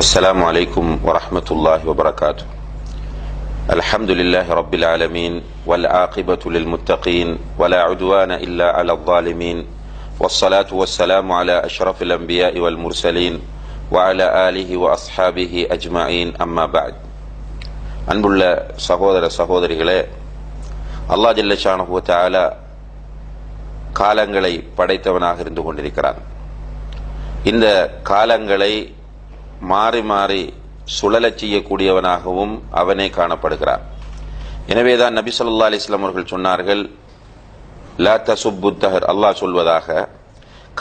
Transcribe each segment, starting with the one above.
السلام عليكم ورحمة الله وبركاته. الحمد لله رب العالمين والعاقبة للمتقين ولا عدوان إلا على الظالمين والصلاة والسلام على أشرف الأنبياء والمرسلين وعلى آله وأصحابه أجمعين أما بعد. அன்புள்ள சகோதர சகோதரிகளே, அல்லாஹ் ஜல்ல ஷானஹு வ தஆலா காலங்களை படைத்தவனாக இருந்து கொண்டிருக்கிறான். இந்த காலங்களை மாறி மாறி சுழலச் செய்யக்கூடியவனாகவும் அவனே காணப்படுகிறான். எனவேதான் நபி ஸல்லல்லாஹு அலைஹி வஸல்லம் அவர்கள் சொன்னார்கள், லா தசுப்பு தஹர், அல்லாஹ் சொல்வதாக,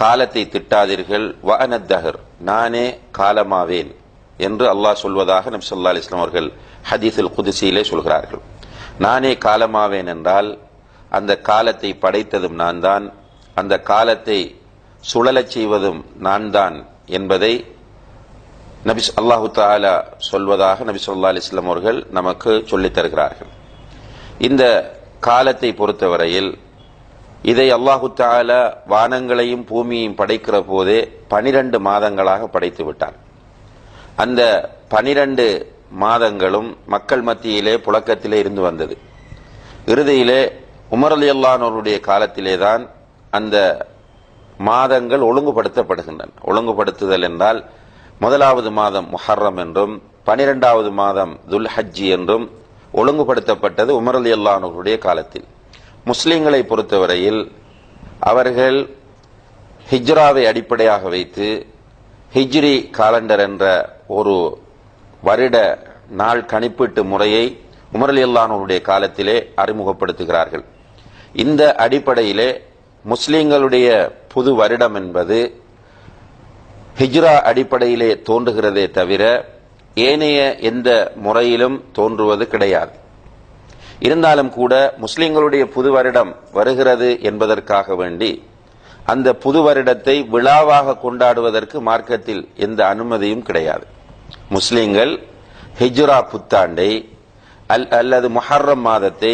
காலத்தை திட்டாதீர்கள், வ அன தஹர், நானே காலமாவேன் என்று அல்லாஹ் சொல்வதாக நபி ஸல்லல்லாஹு அலைஹி வஸல்லம் அவர்கள் ஹதீஸுல் குத்ஸியிலே சொல்கிறார்கள். நானே காலமாவேன் என்றால் அந்த காலத்தை படைத்ததும் நான் தான், அந்த காலத்தை சுழலச் செய்வதும் நான் தான் என்பதை நபி அல்லாஹு தஆலா சொல்வதாக நபி ஸல்லல்லாஹு அலைஹி வஸல்லம் அவர்கள் நமக்கு சொல்லித் தருகிறார்கள். இந்த காலத்தை பொறுத்தவரையில் இதை அல்லாஹு தஆலா வானங்களையும் பூமியையும் படைக்கிற போதே 12 மாதங்களாக படைத்து விட்டார். அந்த 12 மாதங்களும் மக்கள் மத்தியிலே புழக்கத்திலே இருந்து வந்தது. இறுதியிலே உமர் ரலியல்லாஹு அன்ஹுடைய காலத்திலே தான் அந்த மாதங்கள் ஒழுங்குபடுத்தப்படுகின்றன. ஒழுங்குபடுத்துதல் என்றால் முதலாவது மாதம் முஹர்ரம் என்றும் 12வது மாதம் துல் ஹஜ்ஜி என்றும் ஒழுங்குபடுத்தப்பட்டது உமர் ரலியல்லாஹு அன்ஹுடைய காலத்தில். முஸ்லிம்களை பொறுத்தவரையில் அவர்கள் ஹிஜ்ராவை அடிப்படையாக வைத்து ஹிஜ்ரி காலண்டர் என்ற ஒரு வருட நாள் கணிப்பீட்டு முறையை உமர் ரலியல்லாஹு அன்ஹுடைய காலத்திலே அறிமுகப்படுத்துகிறார்கள். இந்த அடிப்படையிலே முஸ்லிம்களுடைய புது வருடம் என்பது ஹிஜ்ரா அடிப்படையிலே தோன்றுகிறதே தவிர ஏனைய எந்த முறையிலும் தோன்றுவது கிடையாது. இருந்தாலும் கூட முஸ்லிம்களுடைய புது வருடம் வருகிறது என்பதற்காக வேண்டி அந்த புது வருடத்தை விழாவாக கொண்டாடுவதற்கு மார்க்கத்தில் எந்த அனுமதியும் கிடையாது. முஸ்லிம்கள் ஹிஜ்ரா புத்தாண்டை அல்லது முஹர்ரம் மாதத்தை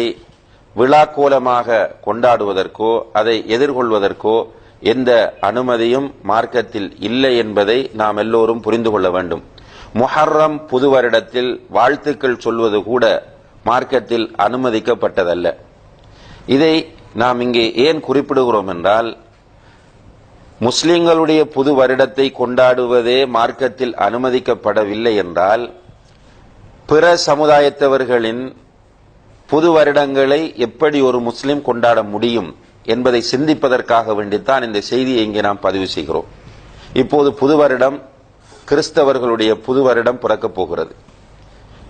விழாக்கோலமாக கொண்டாடுவதற்கோ அதை எதிர்கொள்வதற்கோ எந்த அனுமதியும் மார்க்கத்தில் இல்லை என்பதை நாம் எல்லோரும் புரிந்து கொள்ள வேண்டும். முஹர்ரம் புது வருடத்தில் வாழ்த்துக்கள் சொல்வது கூட மார்க்கத்தில் அனுமதிக்கப்பட்டதல்ல. இதை நாம் இங்கே ஏன் குறிப்பிடுகிறோம் என்றால், முஸ்லிம்களுடைய புது வருடத்தை கொண்டாடுவதே மார்க்கத்தில் அனுமதிக்கப்படவில்லை என்றால் பிற சமுதாயத்தவர்களின் புது வருடங்களை எப்படி ஒரு முஸ்லிம் கொண்டாட முடியும் என்பதை சிந்திப்பதற்காக வேண்டித்தான் இந்த செய்தியை இங்கே நாம் பதிவு செய்கிறோம். இப்போது புது வருடம், கிறிஸ்தவர்களுடைய புது வருடம் பிறக்கப் போகிறது,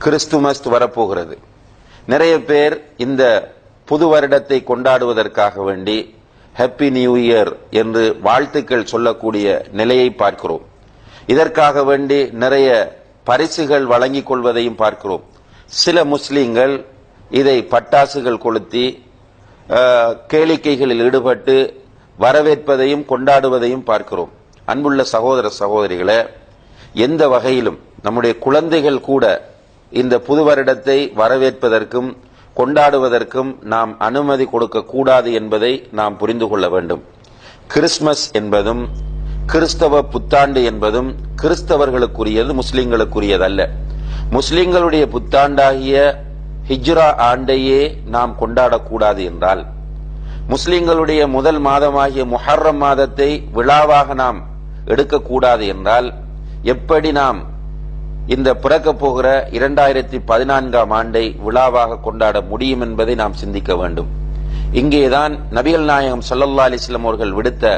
கிறிஸ்துமஸ் வரப்போகிறது. நிறைய பேர் இந்த புது வருடத்தை கொண்டாடுவதற்காக வேண்டி ஹாப்பி நியூ இயர் என்று வாழ்த்துக்கள் சொல்லக்கூடிய நிலையை பார்க்கிறோம். இதற்காக வேண்டி நிறைய பரிசுகள் வழங்கிக் கொள்வதையும் பார்க்கிறோம். சில முஸ்லிம்கள் இதை பட்டாசுகள் கொளுத்தி கேளிக்கைகளில் ஈடுபட்டு வரவேற்பதையும் கொண்டாடுவதையும் பார்க்கிறோம். அன்புள்ள சகோதர சகோதரிகளே, எந்த வகையிலும் நம்முடைய குழந்தைகள் கூட இந்த புது வருடத்தை வரவேற்பதற்கும் கொண்டாடுவதற்கும் நாம் அனுமதி கொடுக்க கூடாது என்பதை நாம் புரிந்து கொள்ள வேண்டும். கிறிஸ்துமஸ் என்பதும் கிறிஸ்தவ புத்தாண்டு என்பதும் கிறிஸ்தவர்களுக்குரியது, முஸ்லிம்களுக்குரியதல்ல. முஸ்லிம்களுடைய புத்தாண்டாகிய ஹிஜ்ரா ஆண்டையே நாம் கொண்டாடக்கூடாது என்றால், முஸ்லிம்களுடைய முதல் மாதமாகிய முஹர்ரம் மாதத்தை விழாவாக நாம் எடுக்கக்கூடாது என்றால், எப்படி நாம் இந்த பிறக்கப் போகிற 2014ஆம் ஆண்டை விழாவாக கொண்டாட முடியும் என்பதை நாம் சிந்திக்க வேண்டும். இங்கேதான் நபிகள் நாயகம் ஸல்லல்லாஹு அலைஹி வஸல்லம் அவர்கள் விடுத்த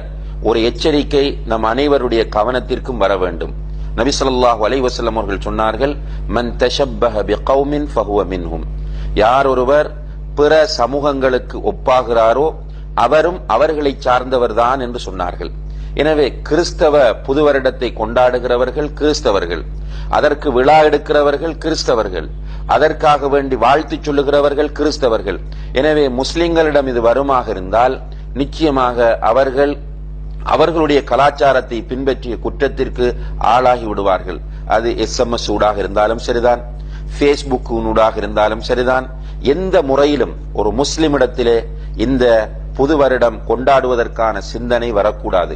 ஒரு எச்சரிக்கை நம் அனைவருடைய கவனத்திற்கும் வர வேண்டும். நபி ஸல்லல்லாஹு அலைஹி வஸல்லம் அவர்கள் சொன்னார்கள், மன் தஷப்பஹ பிகௌமின் ஃபஹுவ மின்ஹும், யார் ஒருவர் பிற சமூகங்களுக்கு ஒப்பாகிறாரோ அவரும் அவர்களை சார்ந்தவர்தான் என்று சொன்னார்கள். எனவே கிறிஸ்தவ புது வருடத்தை கொண்டாடுகிறவர்கள் கிறிஸ்தவர்கள், அதற்கு விழா எடுக்கிறவர்கள் கிறிஸ்தவர்கள், அதற்காக வேண்டி வாழ்த்து சொல்லுகிறவர்கள் கிறிஸ்தவர்கள். எனவே முஸ்லிம்களிடம் இது வருமாக இருந்தால் நிச்சயமாக அவர்கள் அவர்களுடைய கலாச்சாரத்தை பின்பற்றிய குற்றத்திற்கு ஆளாகி விடுவார்கள். அது SMS ஊடாக இருந்தாலும் சரிதான், Facebook ஊடாக இருந்தாலும் சரிதான், எந்த முறையிலும் ஒரு முஸ்லிமிடத்திலே இந்த புது வருடம் கொண்டாடுவதற்கான சிந்தனை வரக்கூடாது.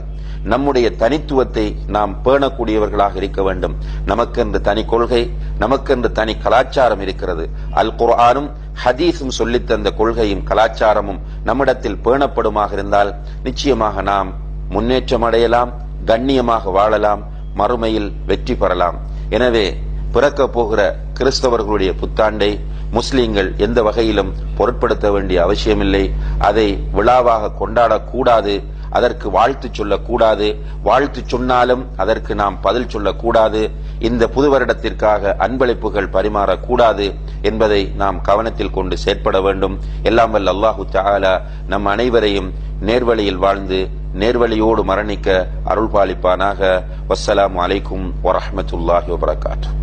நம்முடைய தனித்துவத்தை நாம் பேணக்கூடியவர்களாக இருக்க வேண்டும். நமக்கென்று தனி கொள்கை, நமக்கென்று தனி கலாச்சாரம் இருக்கிறது. அல் குர்ஆனும் ஹதீஸும் சொல்லித்தந்த கொள்கையும் கலாச்சாரமும் நம்மிடத்தில் பேணப்படுமாக இருந்தால் நிச்சயமாக நாம் முன்னேற்றம் அடையலாம், கண்ணியமாக வாழலாம், மறுமையில் வெற்றி பெறலாம். எனவே பிறக்க போகிற கிறிஸ்தவர்களுடைய புத்தாண்டை முஸ்லிம்கள் எந்த வகையிலும் பொருட்படுத்த வேண்டிய அவசியமில்லை. அதை விழாவாக கொண்டாடக்கூடாது, அதற்கு வாழ்த்து சொல்லக்கூடாது, வாழ்த்து சொன்னாலும் அதற்கு நாம் பதில் சொல்லக்கூடாது, இந்த புது வருடத்திற்காக அன்பளிப்புகள் பரிமாறக்கூடாது என்பதை நாம் கவனத்தில் கொண்டு செயற்பட வேண்டும். எல்லாம் வல்ல அல்லாஹு தஆலா நம் அனைவரையும் நேர்வழியில் வாழ்ந்து நேர்வழியோடு மரணிக்க அருள் பாலிப்பானாக. வஸ்ஸலாமு அலைக்கும் வரஹ்மத்துல்லாஹி வபரகாத்துஹு.